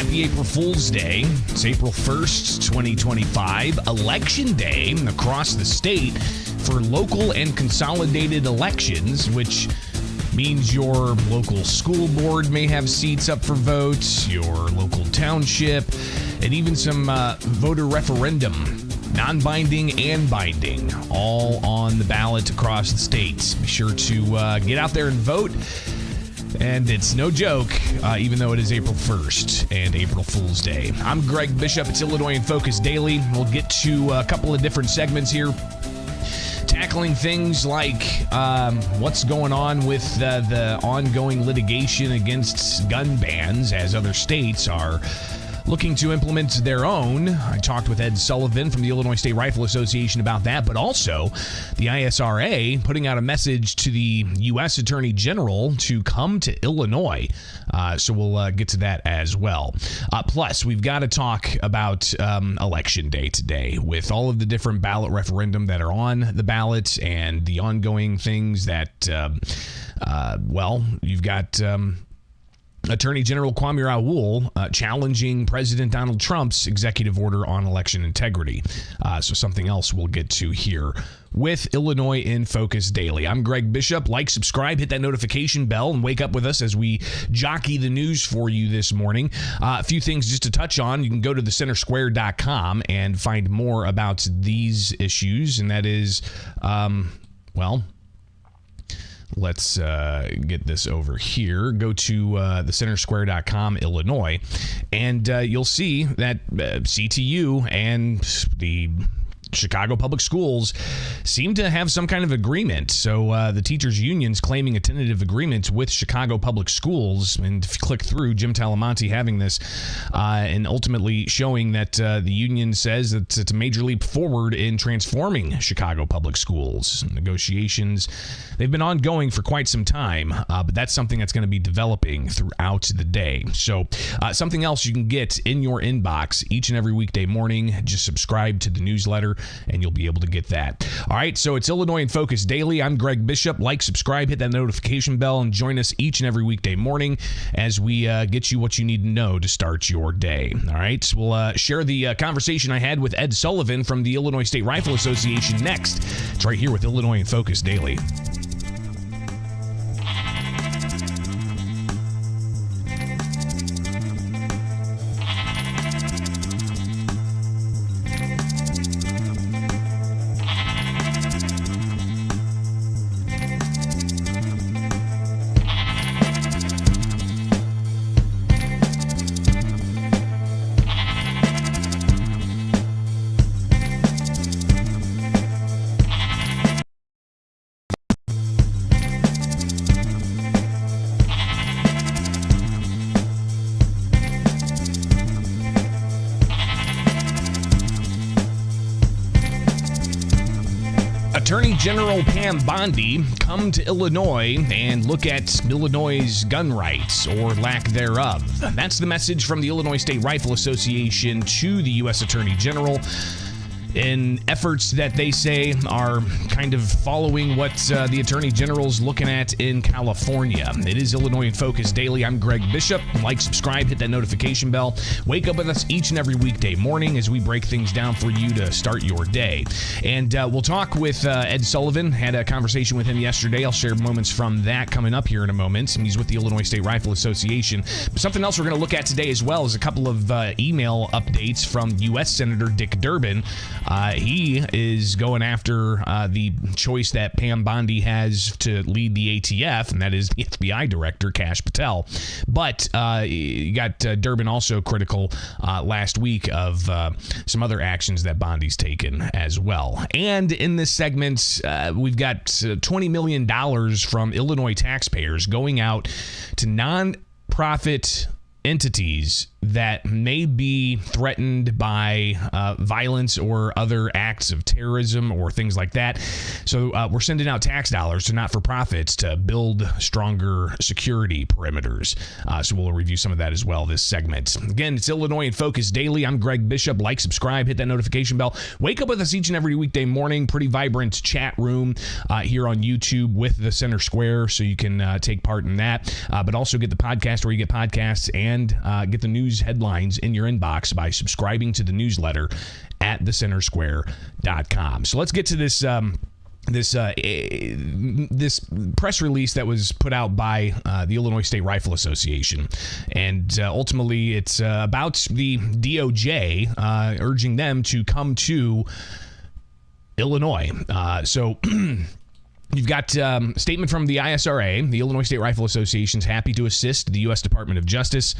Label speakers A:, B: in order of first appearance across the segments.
A: Happy April Fool's Day. It's April 1st, 2025, Election Day across the state for local and consolidated elections, which means your local school board may have seats up for votes, your local township, and even some voter referendum, non-binding and binding, all on the ballot across the state. Be sure to get out there and vote. And it's no joke, even though it is April 1st and April Fool's Day. I'm Greg Bishop. It's Illinois in Focus Daily. We'll get to a couple of different segments here, tackling things like what's going on with the ongoing litigation against gun bans as other states are looking to implement their own. I talked with Ed Sullivan from the Illinois State Rifle Association about that, but also the ISRA putting out a message to the U.S. Attorney General to come to Illinois. So we'll get to that as well. Plus, we've got to talk about Election Day today with all of the different ballot referendum that are on the ballot and the ongoing things that, you've got Attorney General Kwame Raoul challenging President Donald Trump's executive order on election integrity. So something else we'll get to here with Illinois in Focus Daily. I'm Greg Bishop. Like, subscribe, hit that notification bell, and wake up with us as we jockey the news for you this morning. A few things just to touch on. You can go to thecentersquare.com and find more about these issues, and that is, let's get this over here. Go to thecentersquare.com, Illinois, and you'll see that CTU and the Chicago Public Schools seem to have some kind of agreement. So the teachers' union's claiming a tentative agreement with Chicago Public Schools, and if you click through, Jim Talamonte having this, and ultimately showing that the union says that it's a major leap forward in transforming Chicago Public Schools. Negotiations, they've been ongoing for quite some time, but that's something that's going to be developing throughout the day. So something else you can get in your inbox each and every weekday morning. Just subscribe to the newsletter, and you'll be able to get that. All right, so it's Illinois in Focus Daily. I'm Greg Bishop. Like, subscribe, hit that notification bell, and join us each and every weekday morning as we get you what you need to know to start your day. All right, so we'll share the conversation I had with Ed Sullivan from the Illinois State Rifle Association next. It's right here with Illinois in Focus Daily. Attorney General Pam Bondi come to Illinois and look at Illinois' gun rights or lack thereof. That's the message from the Illinois State Rifle Association to the U.S. Attorney General in efforts that they say are kind of following what the Attorney General's looking at in California. It is Illinois in Focus Daily. I'm Greg Bishop. Like, subscribe, hit that notification bell. Wake up with us each and every weekday morning as we break things down for you to start your day. And we'll talk with Ed Sullivan. Had a conversation with him yesterday. I'll share moments from that coming up here in a moment. He's with the Illinois State Rifle Association. But something else we're going to look at today as well is a couple of email updates from U.S. Senator Dick Durbin. He is going after the choice that Pam Bondi has to lead the ATF, and that is the FBI Director, Kash Patel. But you got Durbin also critical last week of some other actions that Bondi's taken as well. And in this segment, we've got $20 million from Illinois taxpayers going out to non-profit entities that may be threatened by violence or other acts of terrorism or things like that. So we're sending out tax dollars to not-for-profits to build stronger security perimeters. So we'll review some of that as well this segment. Again, it's Illinois in Focus Daily. I'm Greg Bishop. Like, subscribe, hit that notification bell. Wake up with us each and every weekday morning. Pretty vibrant chat room here on YouTube with the Center Square, so you can take part in that. But also get the podcast where you get podcasts and get the news headlines in your inbox by subscribing to the newsletter at thecentersquare.com. So let's get to this this press release that was put out by the Illinois State Rifle Association, and ultimately it's about the DOJ urging them to come to Illinois. So you've got a statement from the ISRA. The Illinois State Rifle Association is happy to assist the U.S. Department of Justice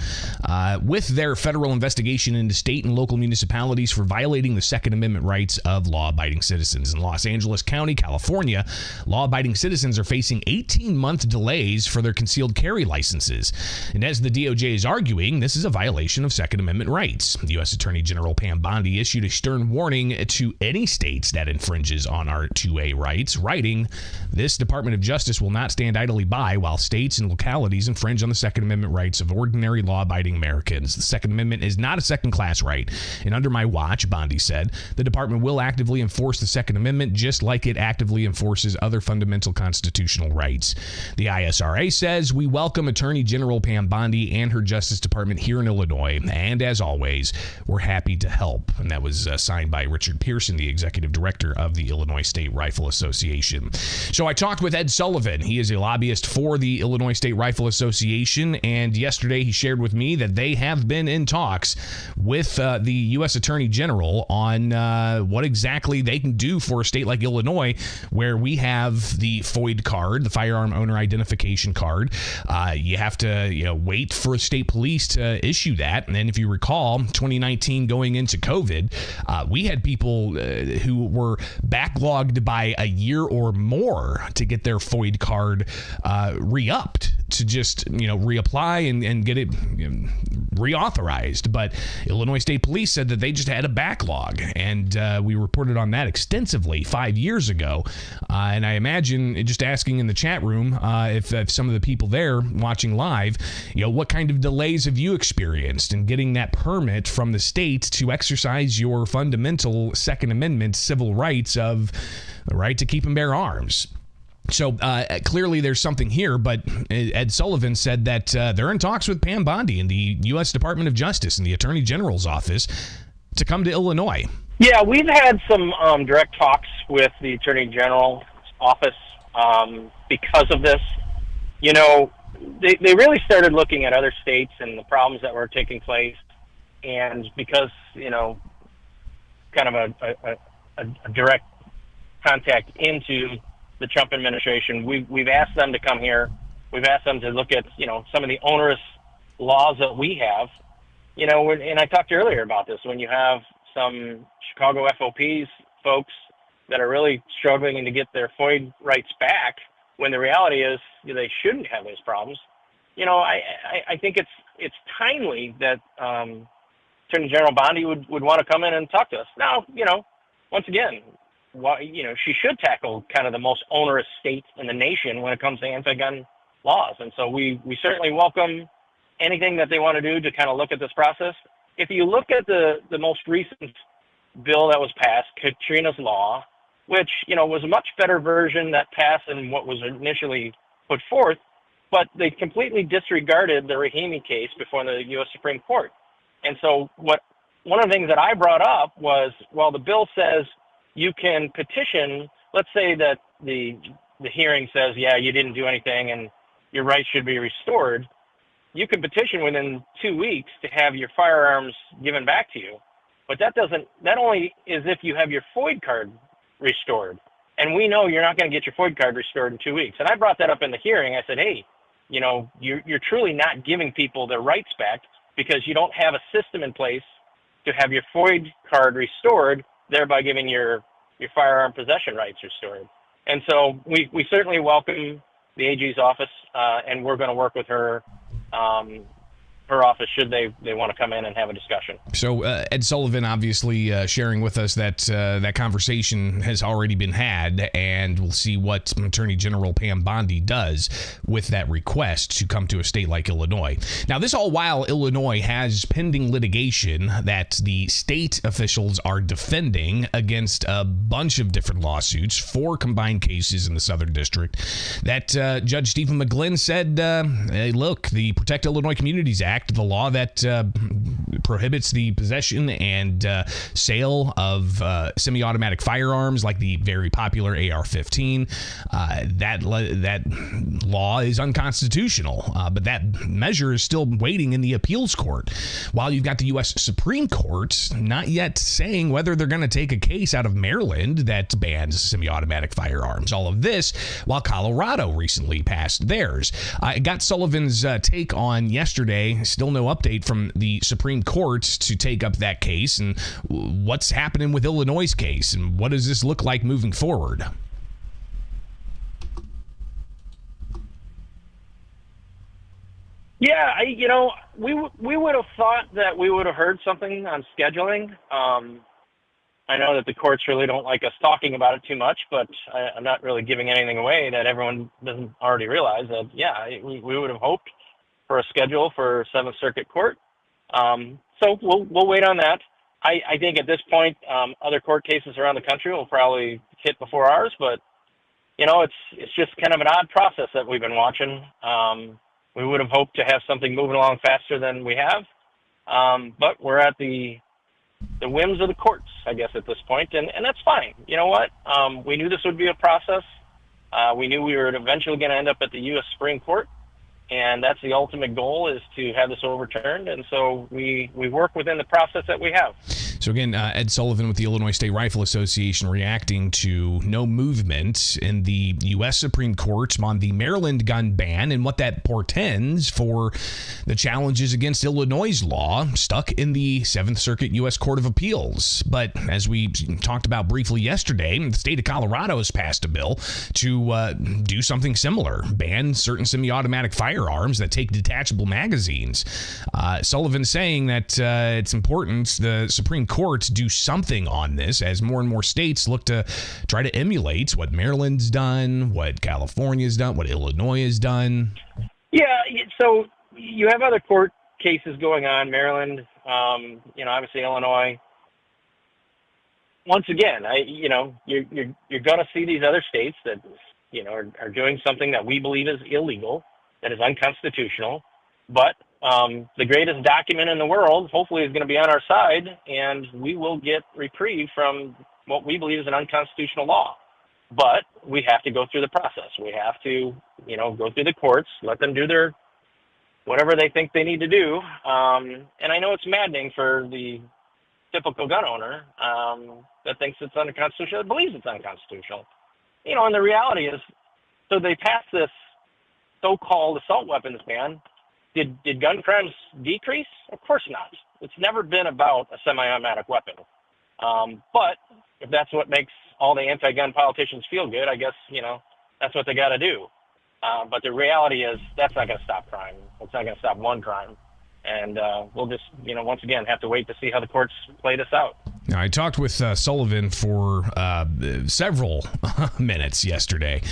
A: with their federal investigation into state and local municipalities for violating the Second Amendment rights of law-abiding citizens. In Los Angeles County, California, law-abiding citizens are facing 18-month delays for their concealed carry licenses. And as the DOJ is arguing, this is a violation of Second Amendment rights. The U.S. Attorney General Pam Bondi issued a stern warning to any states that infringes on our 2A rights, writing, "This Department of Justice will not stand idly by while states and localities infringe on the Second Amendment rights of ordinary law-abiding Americans. The Second Amendment is not a second-class right, and under my watch," Bondi said, "the department will actively enforce the Second Amendment just like it actively enforces other fundamental constitutional rights." The ISRA says, "We welcome Attorney General Pam Bondi and her Justice Department here in Illinois, and as always, we're happy to help." And that was signed by Richard Pearson, the executive director of the Illinois State Rifle Association. So I talked with Ed Sullivan. He is a lobbyist for the Illinois State Rifle Association, and yesterday he shared with me that they have been in talks with the U.S. Attorney General on what exactly they can do for a state like Illinois, where we have the FOID card, the Firearm Owner Identification Card. You have to wait for state police to issue that, and then if you recall, 2019 going into COVID, we had people who were backlogged by a year or more to get their FOID card re-upped, to just reapply and get it reauthorized. But Illinois State Police said that they just had a backlog, and we reported on that extensively 5 years ago. And I imagine, just asking in the chat room, if some of the people there watching live, what kind of delays have you experienced in getting that permit from the state to exercise your fundamental Second Amendment civil rights of the right to keep and bear arms? So clearly there's something here, but Ed Sullivan said that they're in talks with Pam Bondi and the U.S. Department of Justice and the Attorney General's office to come to Illinois.
B: Yeah, we've had some direct talks with the Attorney General's office because of this. They really started looking at other states and the problems that were taking place, and because, kind of a direct contact into the Trump administration, we've asked them to come here. We've asked them to look at, some of the onerous laws that we have. And I talked earlier about this, when you have some Chicago FOPs folks that are really struggling to get their FOID rights back, when the reality is they shouldn't have those problems. I think it's timely that Attorney General Bondi would want to come in and talk to us. Now, once again, she should tackle kind of the most onerous state in the nation when it comes to anti-gun laws. And so we certainly welcome anything that they want to do to kind of look at this process. If you look at the most recent bill that was passed, Katrina's Law, which, was a much better version that passed than what was initially put forth, but they completely disregarded the Rahimi case before the U.S. Supreme Court. And so one of the things that I brought up was, well, the bill says you can petition. Let's say that the hearing says, yeah, you didn't do anything and your rights should be restored. You can petition within 2 weeks to have your firearms given back to you. But that only is if you have your FOID card restored. And we know you're not going to get your FOID card restored in 2 weeks. And I brought that up in the hearing. I said, hey, you're truly not giving people their rights back because you don't have a system in place to have your FOID card restored, thereby giving your firearm possession rights restored. And so we certainly welcome the AG's office, and we're going to work with her office should they want to come in and have a discussion.
A: So Ed Sullivan obviously sharing with us that that conversation has already been had, and we'll see what Attorney General Pam Bondi does with that request to come to a state like Illinois. Now, this all while Illinois has pending litigation that the state officials are defending against a bunch of different lawsuits, 4 combined cases in the Southern District, that Judge Stephen McGlynn said, hey, look, the Protect Illinois Communities Act, the law that prohibits the possession and sale of semi-automatic firearms like the very popular AR-15. That law is unconstitutional, but that measure is still waiting in the appeals court. While you've got the U.S. Supreme Court not yet saying whether they're going to take a case out of Maryland that bans semi-automatic firearms. All of this while Colorado recently passed theirs. I got Sullivan's take on yesterday. Still no update from the Supreme Court to take up that case, and what's happening with Illinois' case, and what does this look like moving forward?
B: Yeah, we would have thought that we would have heard something on scheduling. I know that the courts really don't like us talking about it too much, but I'm not really giving anything away that everyone doesn't already realize that, we would have hoped for a schedule for 7th Circuit Court. So we'll wait on that. I think at this point, other court cases around the country will probably hit before ours, but it's just kind of an odd process that we've been watching. We would have hoped to have something moving along faster than we have, but we're at the whims of the courts, I guess, at this point, and that's fine. You know what? We knew this would be a process. We knew we were eventually going to end up at the U.S. Supreme Court. And that's the ultimate goal, is to have this overturned. And so we work within the process that we have.
A: So again, Ed Sullivan with the Illinois State Rifle Association reacting to no movement in the U.S. Supreme Court on the Maryland gun ban and what that portends for the challenges against Illinois' law stuck in the 7th Circuit U.S. Court of Appeals. But as we talked about briefly yesterday, the state of Colorado has passed a bill to do something similar, ban certain semi-automatic firearms that take detachable magazines. Sullivan saying that it's important the Supreme Court do something on this as more and more states look to try to emulate what Maryland's done, what California's done, what Illinois has done. Yeah,
B: so you have other court cases going on, Maryland, obviously Illinois. Once again, you're going to see these other states that are doing something that we believe is illegal, that is unconstitutional, but the greatest document in the world hopefully is going to be on our side, and we will get reprieve from what we believe is an unconstitutional law. But we have to go through the process. We have to, go through the courts, let them do their whatever they think they need to do. And I know it's maddening for the typical gun owner that thinks it's unconstitutional, that believes it's unconstitutional. And the reality is, so they passed this so-called assault weapons ban. Did gun crimes decrease? Of course not. It's never been about a semi-automatic weapon. But if that's what makes all the anti-gun politicians feel good, I guess, that's what they got to do. But the reality is that's not going to stop crime. It's not going to stop one crime. And we'll just, once again, have to wait to see how the courts play this out.
A: Now, I talked with Sullivan for several minutes yesterday.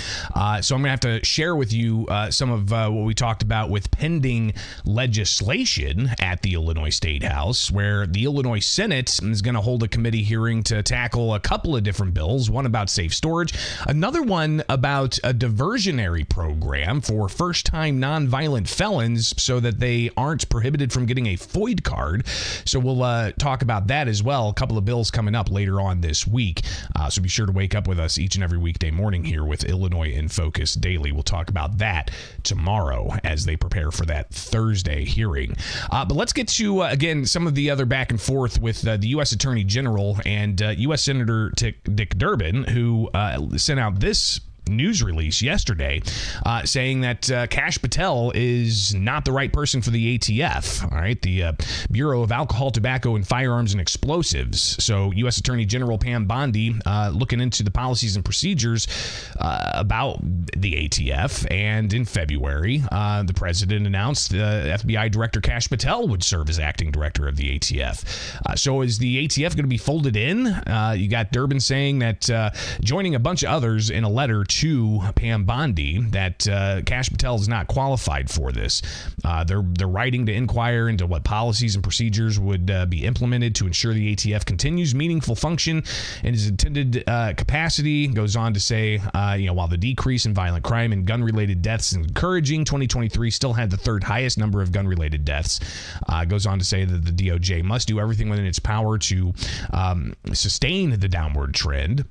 A: So I'm going to have to share with you some of what we talked about with pending legislation at the Illinois State House, where the Illinois Senate is going to hold a committee hearing to tackle a couple of different bills, one about safe storage, another one about a diversionary program for first-time nonviolent felons so that they aren't prohibited from getting a FOID card. So we'll talk about that as well. A couple of bills coming up later on this week. So be sure to wake up with us each and every weekday morning here with Illinois in Focus Daily. We'll talk about that tomorrow as they prepare for that Thursday hearing. But let's get to, again, some of the other back and forth with the U.S. Attorney General and U.S. Senator Dick Durbin, who sent out this news release yesterday saying that Kash Patel is not the right person for the ATF. All right, the Bureau of Alcohol, Tobacco, and Firearms and Explosives. So U.S. Attorney General Pam Bondi looking into the policies and procedures about the ATF. And in February, the president announced FBI Director Kash Patel would serve as acting director of the ATF. So is the ATF going to be folded in? You got Durbin saying that joining a bunch of others in a letter to Pam Bondi that Kash Patel is not qualified for this. They're writing to inquire into what policies and procedures would be implemented to ensure the ATF continues meaningful function in its intended capacity. Goes on to say, while the decrease in violent crime and gun-related deaths is encouraging, 2023 still had the third highest number of gun-related deaths. Goes on to say that the DOJ must do everything within its power to sustain the downward trend.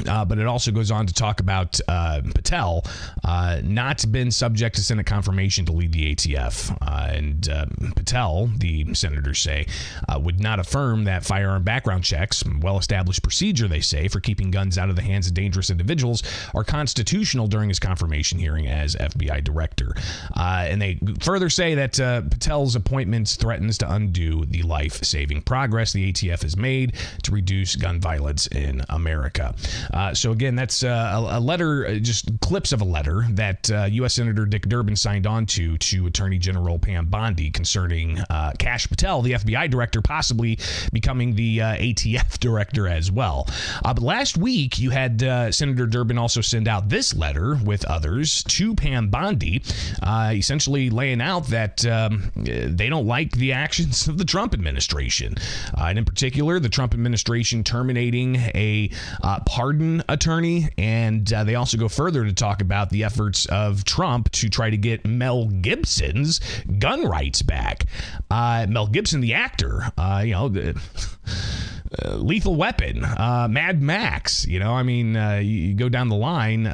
A: But it also goes on to talk about Patel not been subject to Senate confirmation to lead the ATF. And Patel, the senators say, would not affirm that firearm background checks, well-established procedure, they say, for keeping guns out of the hands of dangerous individuals, are constitutional during his confirmation hearing as FBI director. And they further say that Patel's appointment threatens to undo the life-saving progress the ATF has made to reduce gun violence in America. So again, that's a letter, just clips of a letter that U.S. Senator Dick Durbin signed on to Attorney General Pam Bondi concerning Kash Patel, the FBI director, possibly becoming the ATF director as well. But last week, you had Senator Durbin also send out this letter with others to Pam Bondi, essentially laying out that they don't like the actions of the Trump administration. And in particular, the Trump administration terminating a pardon attorney, and they also go further to talk about the efforts of Trump to try to get Mel Gibson's gun rights back. Mel Gibson, the actor, Lethal Weapon, Mad Max, you go down the line,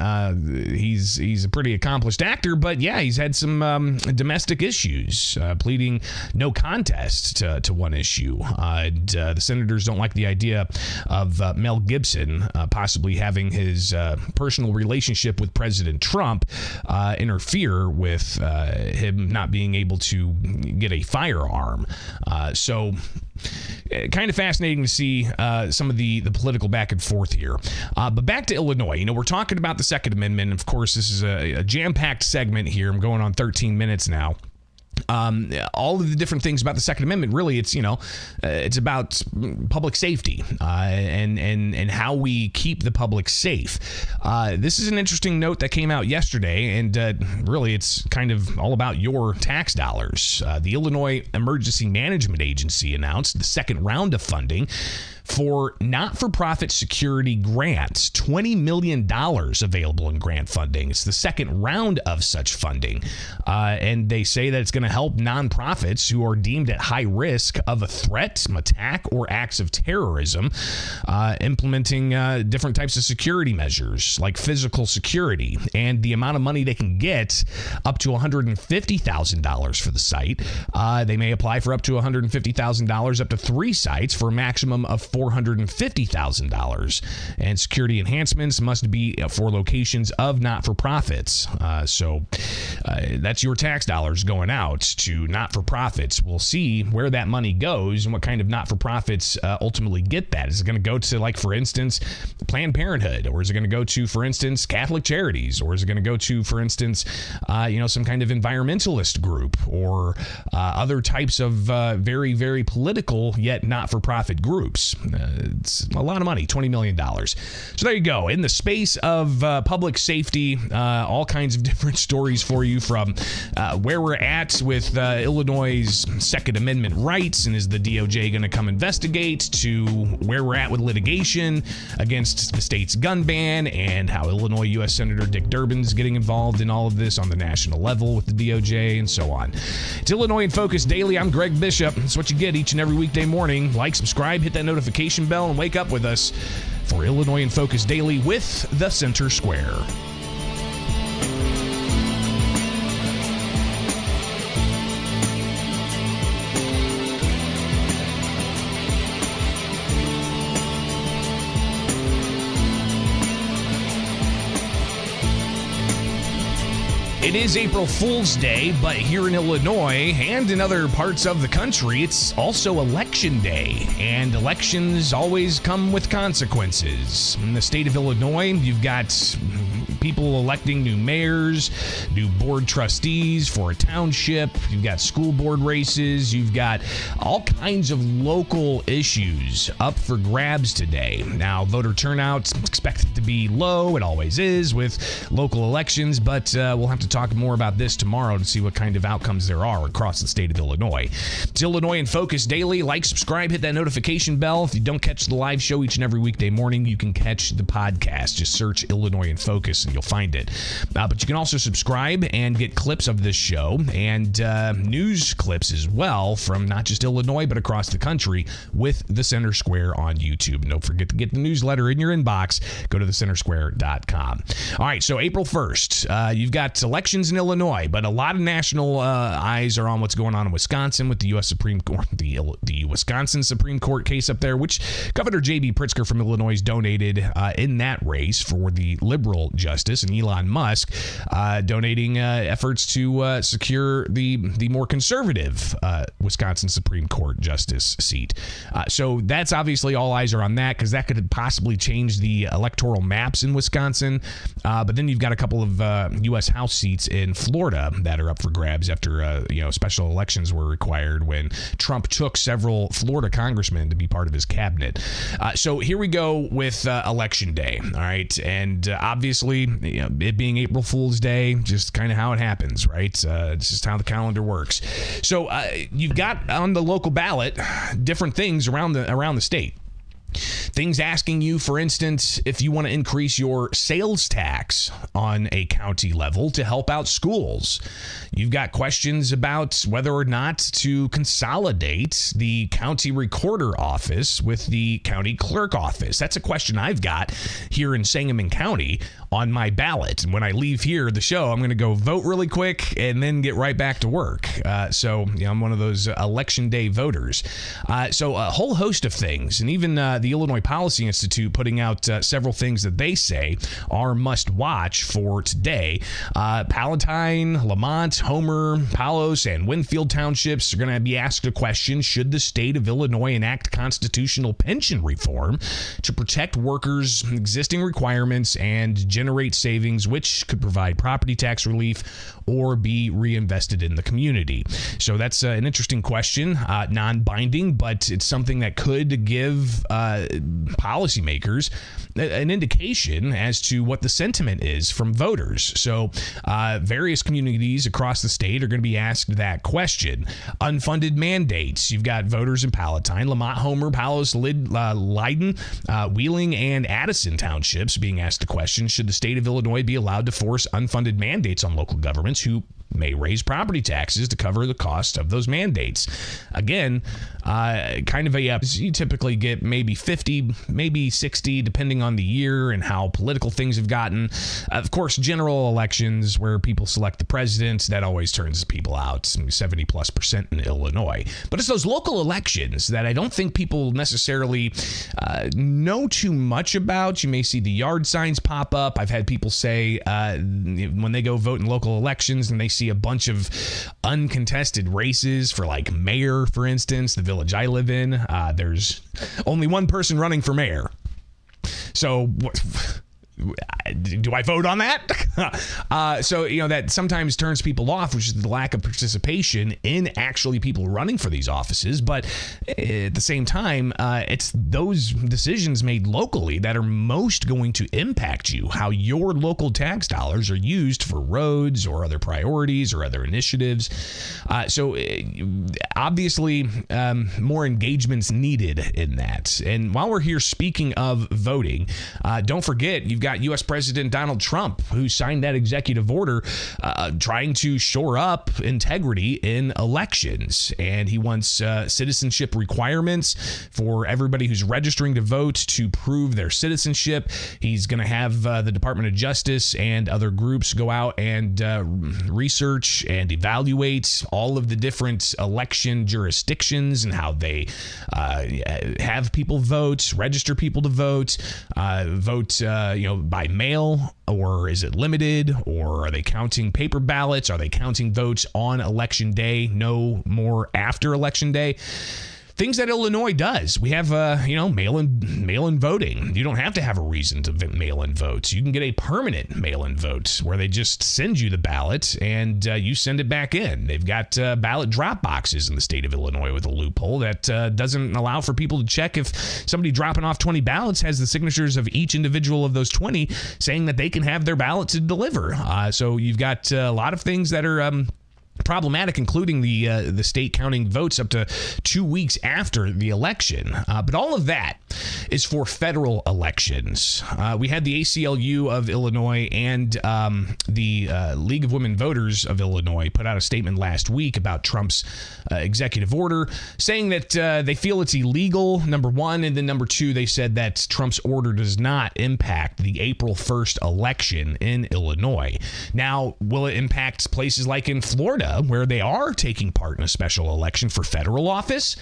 A: he's a pretty accomplished actor, but yeah, he's had some domestic issues, pleading no contest to one issue. The senators don't like the idea of Mel Gibson possibly having his personal relationship with President Trump interfere with him not being able to get a firearm. So kind of fascinating to see some of the political back and forth here. But back to Illinois. We're talking about the Second Amendment. Of course, this is a jam-packed segment here. I'm going on 13 minutes now. All of the different things about the Second Amendment, really, it's about public safety and how we keep the public safe. This is an interesting note that came out yesterday, and really, it's kind of all about your tax dollars. The Illinois Emergency Management Agency announced the second round of funding for not-for-profit security grants, $20 million available in grant funding. It's the second round of such funding. And they say that it's going to help nonprofits who are deemed at high risk of a threat, attack, or acts of terrorism, implementing different types of security measures like physical security. And the amount of money they can get, up to $150,000 for the site. They may apply for up to $150,000 up to 3 sites for a maximum of $450,000. And security enhancements must be for locations of not-for-profits. So that's your tax dollars going out to not-for-profits. We'll see where that money goes and what kind of not-for-profits ultimately get that. Is it going to go to, like, for instance, Planned Parenthood? Or is it going to go to, for instance, Catholic Charities? Or is it going to go to, for instance, some kind of environmentalist group or other types of very, very political yet not-for-profit groups? It's a lot of money, $20 million. So there you go. In the space of public safety, all kinds of different stories for you, from where we're at with Illinois' Second Amendment rights, and is the DOJ going to come investigate, to where we're at with litigation against the state's gun ban, and how Illinois U.S. Senator Dick Durbin's getting involved in all of this on the national level with the DOJ, and so on. It's Illinois in Focus Daily. I'm Greg Bishop. It's what you get each and every weekday morning. Like, subscribe, hit that notification notification bell and wake up with us for Illinois in Focus Daily with the Center Square. It is April Fool's Day, but here in Illinois and in other parts of the country, it's also Election Day, and elections always come with consequences. In the state of Illinois, you've got people electing new mayors, new board trustees for a township, you've got school board races, you've got all kinds of local issues up for grabs today. Now, voter turnout is expected to be low, it always is with local elections, but we'll have to talk more about this tomorrow to see what kind of outcomes there are across the state of Illinois. It's Illinois in Focus Daily. Like, subscribe, hit that notification bell. If you don't catch the live show each and every weekday morning, you can catch the podcast. Just search Illinois in Focus and you'll find it. But you can also subscribe and get clips of this show and news clips as well from not just Illinois, but across the country with the Center Square on YouTube. And don't forget to get the newsletter in your inbox. Go to thecentersquare.com. All right, so April 1st, you've got elections in Illinois, but a lot of national eyes are on what's going on in Wisconsin with the U.S. Supreme Court, the Wisconsin Supreme Court case up there, which Governor J.B. Pritzker from Illinois donated in that race for the liberal justice, and Elon Musk donating efforts to secure the more conservative Wisconsin Supreme Court justice seat. So that's obviously all eyes are on that because that could possibly change the electoral maps in Wisconsin. But then you've got a couple of U.S. House seats in Florida that are up for grabs after special elections were required when Trump took several Florida congressmen to be part of his cabinet. So here we go with Election Day. All right, and obviously it being April Fool's Day, just kind of how it happens, right? It's just how the calendar works. So you've got on the local ballot different things around the state. Things asking you, for instance, if you want to increase your sales tax on a county level to help out schools. You've got questions about whether or not to consolidate the county recorder office with the county clerk office. That's a question I've got here in Sangamon County on my ballot. And when I leave here, the show, I'm going to go vote really quick and then get right back to work. So I'm one of those election day voters. So a whole host of things, and even the Illinois Policy Institute putting out several things that they say are must watch for today. Palatine, Lamont, Homer, Palos, and Winfield townships are going to be asked a question: should the state of Illinois enact constitutional pension reform to protect workers' existing requirements and generate savings which could provide property tax relief or be reinvested in the community? So that's an interesting question, non-binding, but it's something that could give policymakers an indication as to what the sentiment is from voters. So various communities across the state are going to be asked that question. Unfunded mandates. You've got voters in Palatine, Lamont, Homer, Palos, Leiden, Wheeling, and Addison townships being asked the question: should the state of Illinois be allowed to force unfunded mandates on local governments who may raise property taxes to cover the cost of those mandates? Again, kind of you typically get maybe 50, maybe 60, depending on the year and how political things have gotten. Of course, general elections where people select the president, that always turns people out, 70+% in Illinois. But it's those local elections that I don't think people necessarily know too much about. You may see the yard signs pop up. I've had people say when they go vote in local elections and they see a bunch of uncontested races for like mayor, for instance, the village I live in, there's only one person running for mayor. So do I vote on that? So, that sometimes turns people off, which is the lack of participation in actually people running for these offices. But at the same time, it's those decisions made locally that are most going to impact you, how your local tax dollars are used for roads or other priorities or other initiatives. So obviously, more engagement's needed in that. And while we're here speaking of voting, don't forget, you've got got U.S. President Donald Trump, who signed that executive order trying to shore up integrity in elections. And he wants citizenship requirements for everybody who's registering to vote to prove their citizenship. He's going to have the Department of Justice and other groups go out and research and evaluate all of the different election jurisdictions and how they have people vote, register people to vote, by mail, or is it limited, or are they counting paper ballots? Are they counting votes on election day? No more after election day. Things that Illinois does. We have, mail-in voting. You don't have to have a reason to mail-in vote. You can get a permanent mail-in vote where they just send you the ballot and you send it back in. They've got ballot drop boxes in the state of Illinois with a loophole that doesn't allow for people to check if somebody dropping off 20 ballots has the signatures of each individual of those 20 saying that they can have their ballot to deliver. So you've got a lot of things that are problematic, including the state counting votes up to 2 weeks after the election. But all of that is for federal elections. We had the ACLU of Illinois and the League of Women Voters of Illinois put out a statement last week about Trump's executive order, saying that they feel it's illegal, number one, and then number two, they said that Trump's order does not impact the April 1st election in Illinois. Now, will it impact places like in Florida, where they are taking part in a special election for federal office?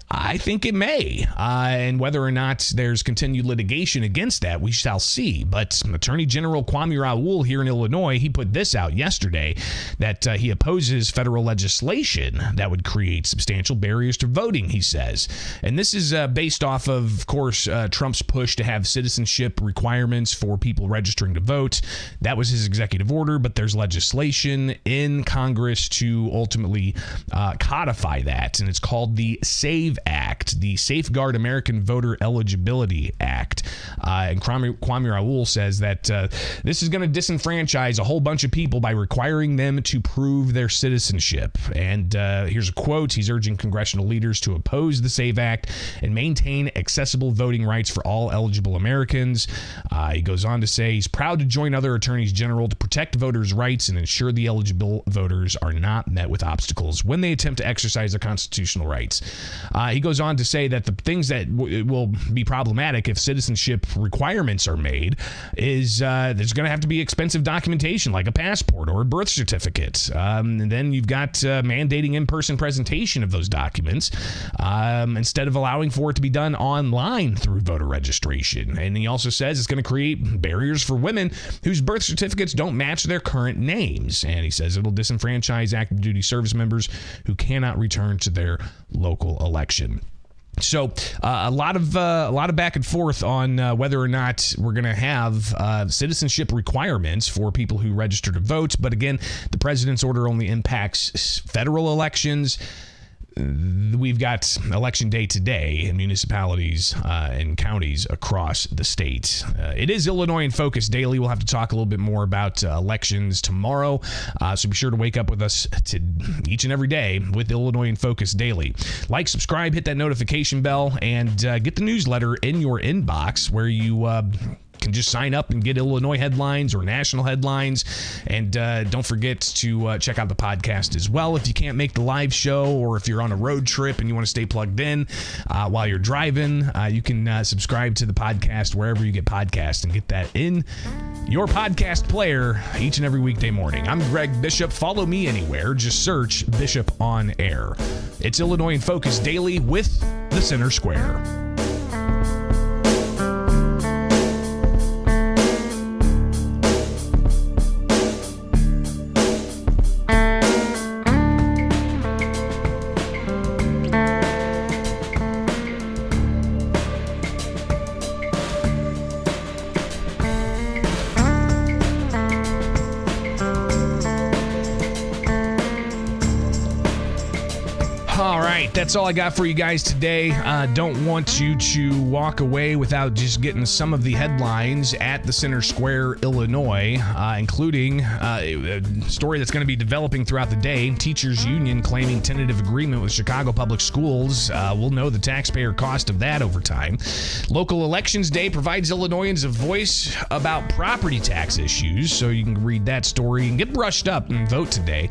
A: I think it may, and whether or not there's continued litigation against that, we shall see. But Attorney General Kwame Raoul here in Illinois, he put this out yesterday, that he opposes federal legislation that would create substantial barriers to voting, he says. And this is based off of course, Trump's push to have citizenship requirements for people registering to vote. That was his executive order, but there's legislation in Congress to ultimately codify that, and it's called the SAVE Act, the Safeguard American Voter Eligibility Act. And Kwame Raoul says that this is going to disenfranchise a whole bunch of people by requiring them to prove their citizenship. And here's a quote. He's urging congressional leaders to oppose the SAVE Act and maintain accessible voting rights for all eligible Americans. He goes on to say he's proud to join other attorneys general to protect voters' rights and ensure the eligible voters are not met with obstacles when they attempt to exercise their constitutional rights. He goes on to say that the things that will be problematic if citizenship requirements are made is there's going to have to be expensive documentation like a passport or a birth certificate. And then you've got mandating in-person presentation of those documents instead of allowing for it to be done online through voter registration. And he also says it's going to create barriers for women whose birth certificates don't match their current names. And he says it'll disenfranchise active duty service members who cannot return to their local election. So a lot of back and forth on whether or not we're going to have citizenship requirements for people who register to vote. But again, the president's order only impacts federal elections. We've got election day today in municipalities and counties across the state. It is Illinois in Focus Daily. We'll have to talk a little bit more about elections tomorrow. So be sure to wake up with us each and every day with Illinois in Focus Daily. Like, subscribe, hit that notification bell, and get the newsletter in your inbox where you can just sign up and get Illinois headlines or national headlines. And don't forget to check out the podcast as well. If you can't make the live show, or if you're on a road trip and you want to stay plugged in while you're driving, you can subscribe to the podcast wherever you get podcasts and get that in your podcast player each and every weekday morning. I'm Greg Bishop. Follow me anywhere. Just search Bishop on Air. It's Illinois in Focus Daily with the Center Square. that's all I got for you guys today. Don't want you to walk away without just getting some of the headlines at the Center Square, Illinois, including a story that's going to be developing throughout the day. Teachers Union claiming tentative agreement with Chicago Public Schools. We'll know the taxpayer cost of that over time. Local Elections Day provides Illinoisans a voice about property tax issues, so you can read that story and get brushed up and vote today.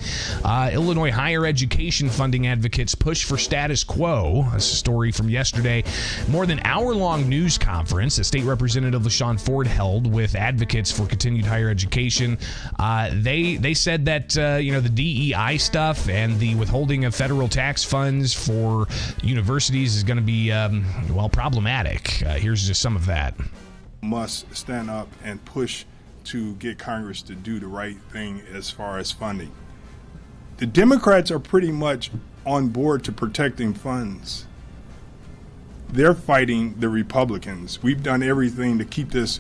A: Illinois higher education funding advocates push for status quo. That's a story from yesterday. More than hour-long news conference that State Representative LaShawn Ford held with advocates for continued higher education. They said that the DEI stuff and the withholding of federal tax funds for universities is going to be problematic. Here's just some of that.
C: Must stand up and push to get Congress to do the right thing as far as funding. The Democrats are pretty much on board to protecting funds. They're fighting the Republicans. We've done everything to keep this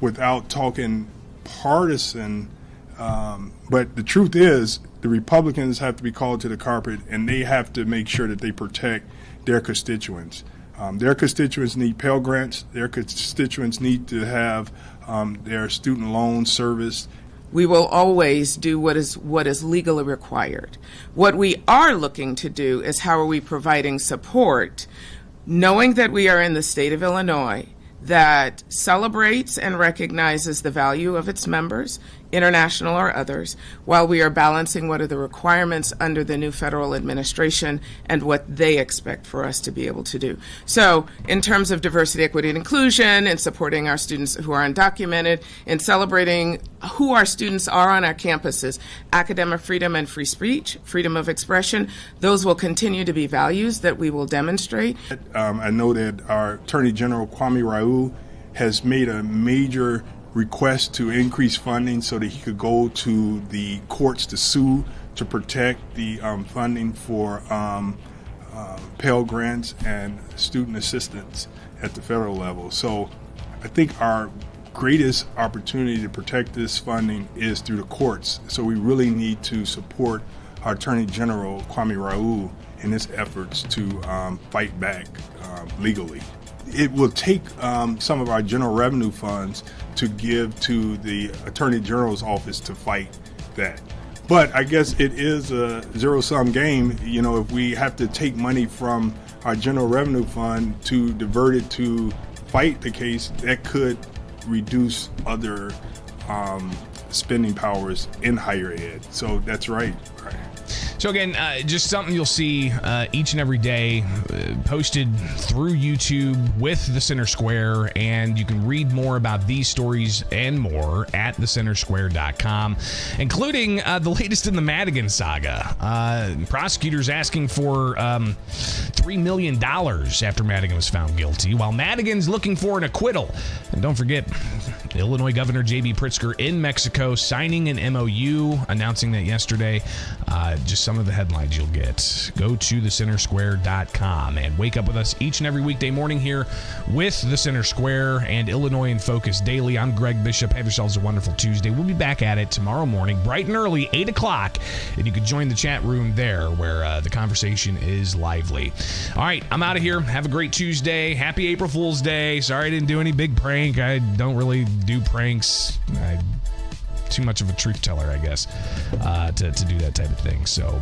C: without talking partisan, but the truth is the Republicans have to be called to the carpet, and they have to make sure that they protect their constituents. Their constituents need Pell Grants. Their constituents need to have their student loans serviced.
D: We will always do what is legally required. What we are looking to do is how are we providing support, knowing that we are in the state of Illinois that celebrates and recognizes the value of its members, international or others, while we are balancing what are the requirements under the new federal administration and what they expect for us to be able to do. So in terms of diversity, equity, and inclusion, and supporting our students who are undocumented, and celebrating who our students are on our campuses, academic freedom and free speech, freedom of expression, those will continue to be values that we will demonstrate.
C: I know that our Attorney General Kwame Raoul has made a major request to increase funding so that he could go to the courts to sue to protect the funding for Pell Grants and student assistance at the federal level. So I think our greatest opportunity to protect this funding is through the courts. So we really need to support our Attorney General Kwame Raoul in his efforts to fight back legally. It will take some of our general revenue funds to give to the Attorney General's office to fight that. But I guess it is a zero-sum game. You know, if we have to take money from our general revenue fund to divert it to fight the case, that could reduce other spending powers in higher ed. So that's right.
A: So again, just something you'll see each and every day posted through YouTube with the Center Square, and you can read more about these stories and more at thecentersquare.com, including the latest in the Madigan saga. Prosecutors asking for $3 million after Madigan was found guilty, while Madigan's looking for an acquittal. And don't forget, Illinois Governor J.B. Pritzker in Mexico signing an MOU, announcing that yesterday. Just some of the headlines you'll get. Go to thecentersquare.com and wake up with us each and every weekday morning here with the Center Square and Illinois in Focus Daily. I'm Greg Bishop. Have yourselves a wonderful Tuesday. We'll be back at it tomorrow morning, bright and early, 8 o'clock, and you can join the chat room there where the conversation is lively. All right, I'm out of here. Have a great Tuesday. Happy April Fool's Day. Sorry I didn't do any big prank. I don't really do pranks. Too much of a truth teller, I guess, to do that type of thing. So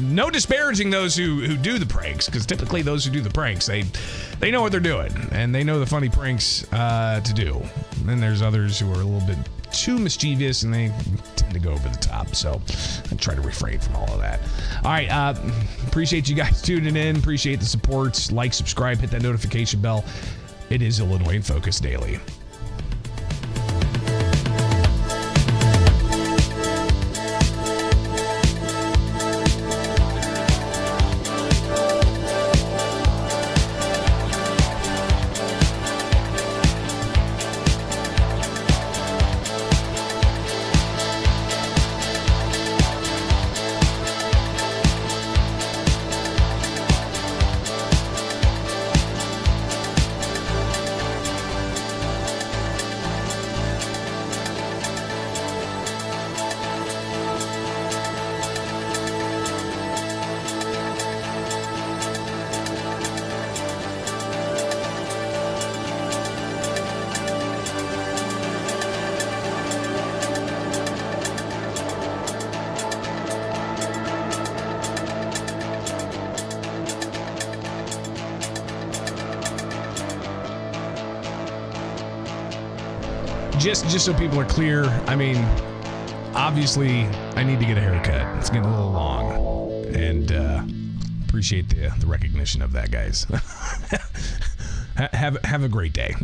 A: no disparaging those who do the pranks, because typically those who do the pranks, they know what they're doing, and they know the funny pranks to do. And then there's others who are a little bit too mischievous, and they tend to go over the top. So I try to refrain from all of that. All right, appreciate you guys tuning in. Appreciate the support. Like, subscribe, hit that notification bell. It is Illinois in Focus Daily. just so people are clear, I mean, obviously, I need to get a haircut. It's getting a little long, and appreciate the recognition of that, guys. Have a great day.